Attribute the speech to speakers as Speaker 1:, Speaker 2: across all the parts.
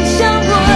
Speaker 1: 相会。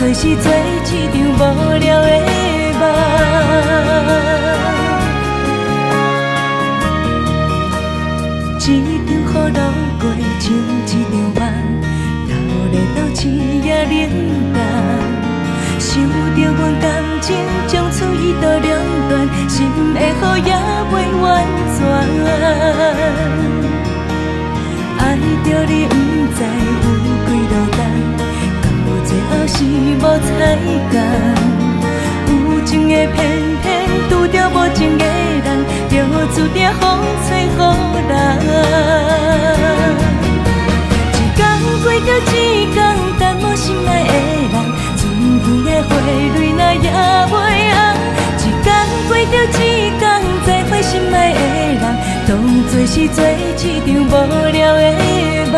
Speaker 1: 做是做一场无聊的梦。一场雨路过，像一场梦，头日到醒也冷淡。想着阮感情将此一刀两断，心的雨也袂完全。爱着你，不知有几落单，到最后是无彩工。有情的偏偏拄着无情的人，就注定风吹雨淋。一天过着一天，等无心爱的人。春天的花蕊哪也袂红，一天过着一天，再会心爱的人，当作是做一场无聊的梦。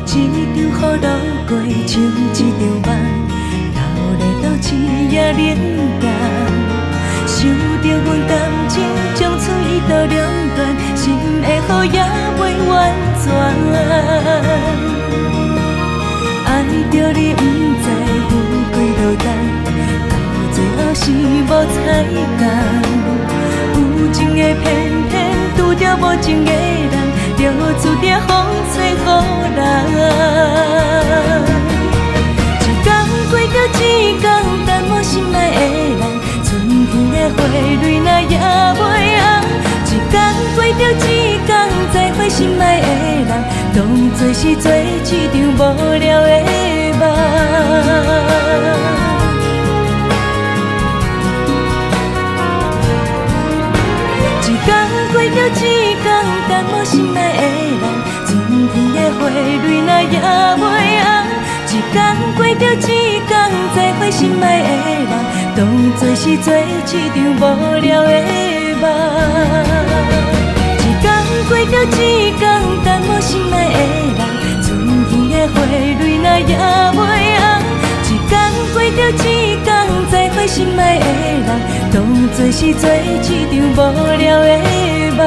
Speaker 1: 一场雨路过，像一场梦，头日到醒也冷淡。想着阮感情将此一刀两断，心的雨也袂完全。爱着你，不知有几落单，到最后是无彩工。有情的偏偏拄着无情的人，就注定风吹雨淋。一天过着一天，等无心爱的人，春天的花蕊哪也袂红。一天过着一天，再会心爱的人，当作是做一场无聊的梦。一天过着一天，等无心爱的人，春天的花蕊哪也袂红。一天过着一天，再会心爱的人，当作是做一场无聊的梦。一天过着一天，等无心爱的人，春天的花蕊哪也袂红。一天过着一天，再会心爱的人，当作是做一场无聊的梦。